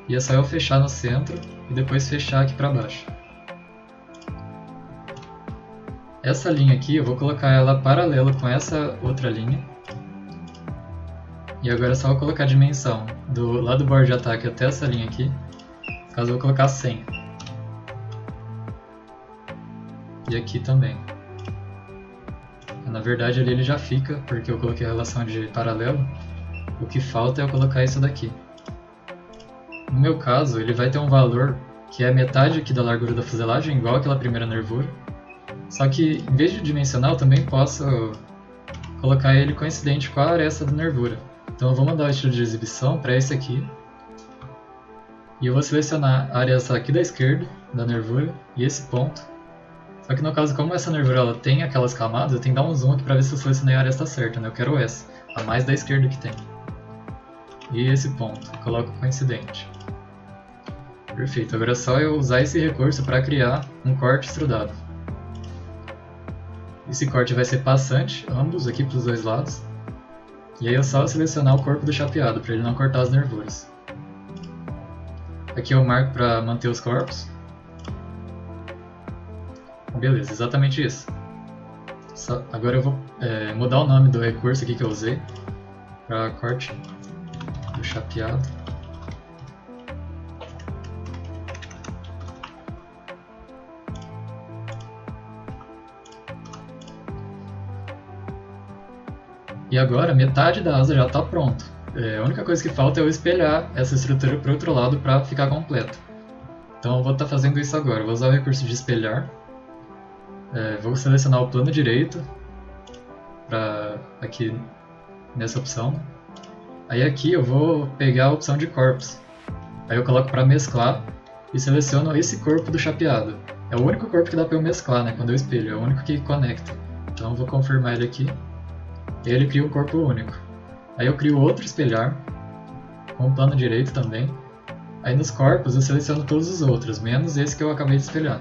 E é só eu fechar no centro e depois fechar aqui para baixo. Essa linha aqui eu vou colocar ela paralelo com essa outra linha. E agora é só eu colocar a dimensão do lado do board de ataque até essa linha aqui. No caso eu vou colocar 100. E aqui também. Na verdade ali ele já fica, porque eu coloquei a relação de paralelo. O que falta é eu colocar isso daqui. No meu caso ele vai ter um valor que é metade aqui da largura da fuselagem, igual aquela primeira nervura. Só que em vez de dimensional eu também posso colocar ele coincidente com a aresta da nervura. Então eu vou mandar o estilo de exibição para esse aqui. E eu vou selecionar a aresta aqui da esquerda, da nervura, e esse ponto. Só que no caso, como essa nervura ela tem aquelas camadas, eu tenho que dar um zoom aqui para ver se eu selecionei a aresta certa, né? Eu quero essa, a mais da esquerda que tem. E esse ponto, eu coloco coincidente. Perfeito, agora é só eu usar esse recurso para criar um corte extrudado. Esse corte vai ser passante, ambos aqui para os dois lados. E aí é só selecionar o corpo do chapeado, para ele não cortar as nervuras. Aqui eu marco para manter os corpos. Beleza, exatamente isso. Agora eu vou mudar o nome do recurso aqui que eu usei para corte do chapeado. E agora metade da asa já está pronta. A única coisa que falta é eu espelhar essa estrutura para o outro lado para ficar completa. Então eu vou estar fazendo isso agora. Eu vou usar o recurso de espelhar. Vou selecionar o plano direito para aqui nessa opção. Aí aqui eu vou pegar a opção de corpos. Aí eu coloco para mesclar e seleciono esse corpo do chapeado. É o único corpo que dá para eu mesclar, né, quando eu espelho. É o único que conecta. Então eu vou confirmar ele aqui. E ele cria um corpo único. Aí eu crio outro espelhar, com o plano direito também. Aí nos corpos eu seleciono todos os outros, menos esse que eu acabei de espelhar.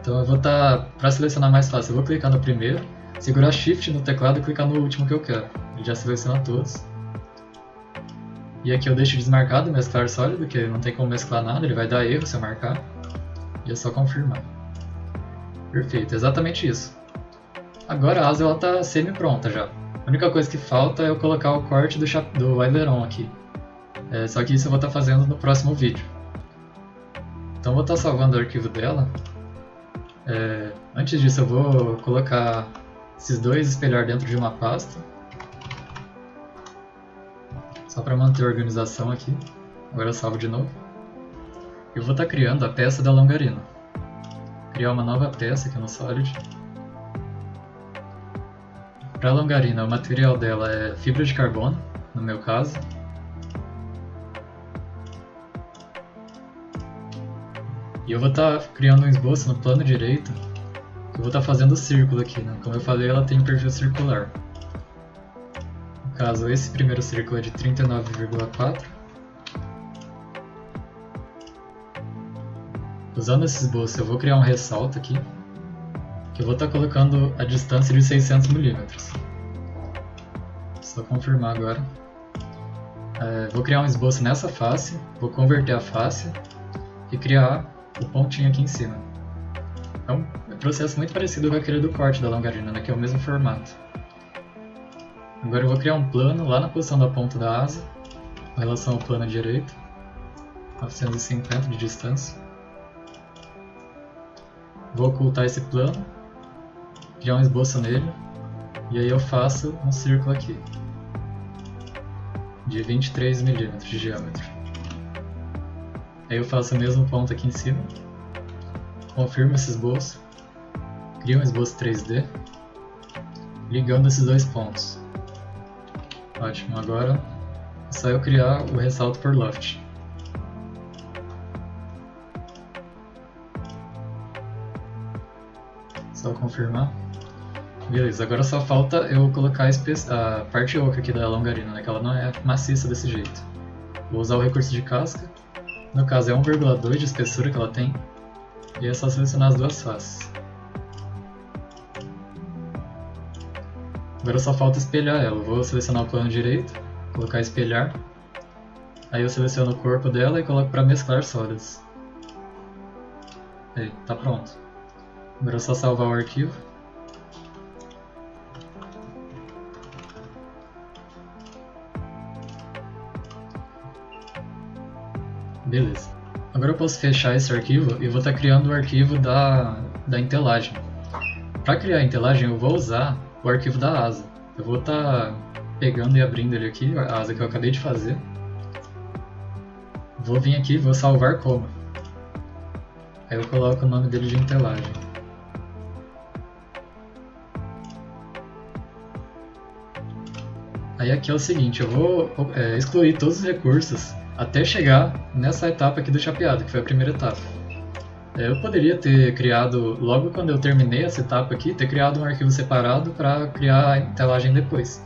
Então eu vou para selecionar mais fácil, eu vou clicar no primeiro, segurar Shift no teclado e clicar no último que eu quero. Ele já seleciona todos. E aqui eu deixo desmarcado mesclar sólido, que não tem como mesclar nada, ele vai dar erro se eu marcar. E é só confirmar. Perfeito, exatamente isso. Agora a asa está semi-pronta já. A única coisa que falta é eu colocar o corte do aileron aqui. Só que isso eu vou estar fazendo no próximo vídeo. Então eu vou estar salvando o arquivo dela. Antes disso eu vou colocar esses dois espelhar dentro de uma pasta. Só para manter a organização aqui. Agora eu salvo de novo. Eu vou estar criando a peça da longarina. Criar uma nova peça aqui no Solid. Para a longarina, o material dela é fibra de carbono, no meu caso. E eu vou estar criando um esboço no plano direito. Eu vou estar fazendo o círculo aqui, né? Como eu falei, ela tem um perfil circular. No caso, esse primeiro círculo é de 39,4. Usando esse esboço, eu vou criar um ressalto aqui. Que eu vou estar colocando a distância de 600 mm. Só confirmar agora. Vou criar um esboço nessa face, vou converter a face e criar o pontinho aqui em cima. É um processo muito parecido com aquele do corte da longarina, né, que é o mesmo formato. Agora eu vou criar um plano lá na posição da ponta da asa, com relação ao plano direito, 950 de distância. Vou ocultar esse plano, criar um esboço nele, e aí eu faço um círculo aqui. de 23 milímetros de diâmetro. Aí eu faço o mesmo ponto aqui em cima, confirmo esse esboço, crio um esboço 3D, ligando esses dois pontos. Ótimo, agora é só eu criar o ressalto por loft. Só confirmar. Beleza, agora só falta eu colocar a parte oca aqui da longarina, né, que ela não é maciça desse jeito. Vou usar o recurso de casca, no caso é 1,2 de espessura que ela tem, e é só selecionar as duas faces. Agora só falta espelhar ela, eu vou selecionar o plano direito, colocar espelhar, aí eu seleciono o corpo dela e coloco para mesclar sólidos. Aí, tá pronto. Agora é só salvar o arquivo. Beleza. Agora eu posso fechar esse arquivo e vou estar criando o arquivo da entelagem. Para criar a entelagem eu vou usar o arquivo da asa. Eu vou estar pegando e abrindo ele aqui, a asa que eu acabei de fazer. Vou vir aqui e vou salvar como. Aí eu coloco o nome dele de entelagem. Aí aqui é o seguinte, eu vou excluir todos os recursos até chegar nessa etapa aqui do chapeado, que foi a primeira etapa. Eu poderia ter criado, logo quando eu terminei essa etapa aqui, ter criado um arquivo separado para criar a entelagem depois.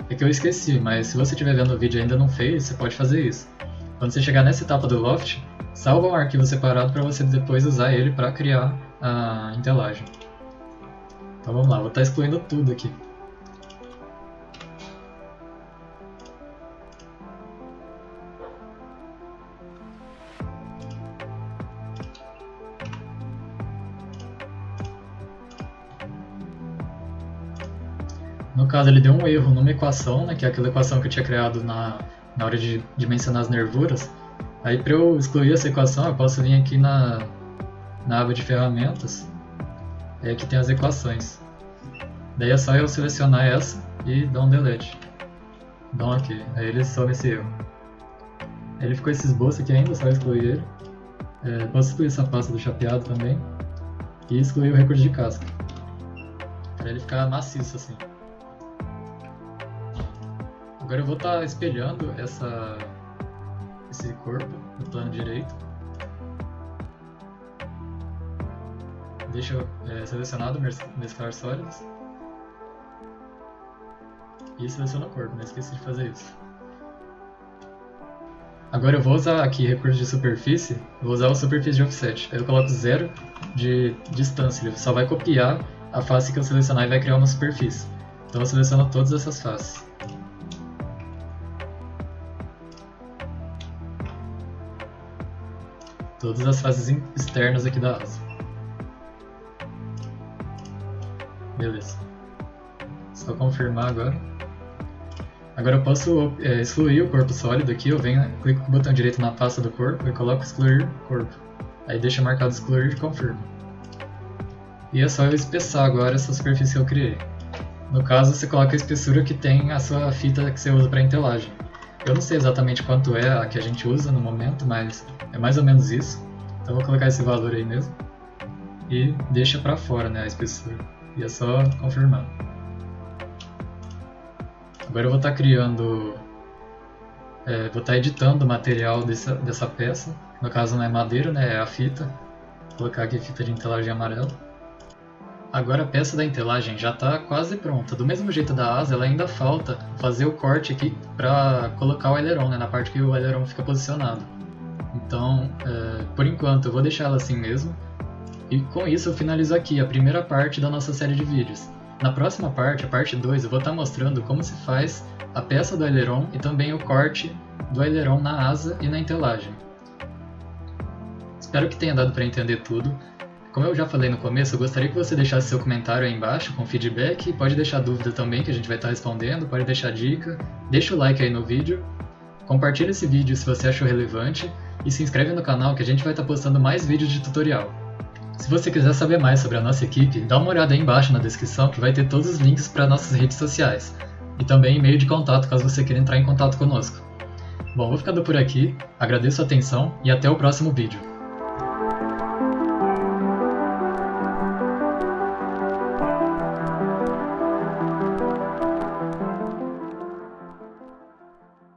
É que eu esqueci, mas se você estiver vendo o vídeo e ainda não fez, você pode fazer isso. Quando você chegar nessa etapa do loft, salva um arquivo separado para você depois usar ele para criar a entelagem. Então vamos lá, vou estar excluindo tudo aqui. No caso, ele deu um erro numa equação, né, que é aquela equação que eu tinha criado na hora de dimensionar as nervuras. Aí, para eu excluir essa equação, eu posso vir aqui na aba de ferramentas. Aí aqui tem as equações. Daí é só eu selecionar essa e dar um delete. Dar um OK. Aí ele some esse erro. Aí ele ficou esse esboço aqui ainda, só excluir ele. Posso excluir essa pasta do chapeado também. E excluir o recurso de casca. Para ele ficar maciço assim. Agora eu vou estar espelhando esse corpo no plano direito. Deixa selecionado mesclar sólidos. E seleciono o corpo, não esqueci de fazer isso. Agora eu vou usar aqui recurso de superfície, vou usar o superfície de offset. Aí eu coloco 0 de distância, ele só vai copiar a face que eu selecionar e vai criar uma superfície. Então eu seleciono todas essas faces. Todas as faces externas aqui da asa. Beleza. Só confirmar agora. Agora eu posso excluir o corpo sólido aqui. Eu venho, clico com o botão direito na pasta do corpo e coloco excluir corpo. Aí deixa marcado excluir e confirmo. E é só eu espessar agora essa superfície que eu criei. No caso, você coloca a espessura que tem a sua fita que você usa para entelagem. Eu não sei exatamente quanto é a que a gente usa no momento, mas é mais ou menos isso. Então eu vou colocar esse valor aí mesmo. E deixa para fora, né, a espessura. E é só confirmar. Agora eu vou estar criando... vou estar editando o material dessa peça. No caso não é madeira, né, é a fita. Vou colocar aqui fita de entelagem amarela. Agora a peça da entelagem já está quase pronta. Do mesmo jeito da asa, ela ainda falta fazer o corte aqui para colocar o aileron, né, na parte que o aileron fica posicionado. Então, por enquanto, eu vou deixar ela assim mesmo. E com isso eu finalizo aqui a primeira parte da nossa série de vídeos. Na próxima parte, a parte 2, eu vou estar mostrando como se faz a peça do aileron e também o corte do aileron na asa e na entelagem. Espero que tenha dado para entender tudo. Como eu já falei no começo, eu gostaria que você deixasse seu comentário aí embaixo com feedback, pode deixar dúvida também que a gente vai estar respondendo, pode deixar dica, deixa o like aí no vídeo, compartilha esse vídeo se você achou relevante e se inscreve no canal que a gente vai estar postando mais vídeos de tutorial. Se você quiser saber mais sobre a nossa equipe, dá uma olhada aí embaixo na descrição que vai ter todos os links para nossas redes sociais. e também e-mail de contato caso você queira entrar em contato conosco. Bom, vou ficando por aqui, agradeço a atenção e até o próximo vídeo.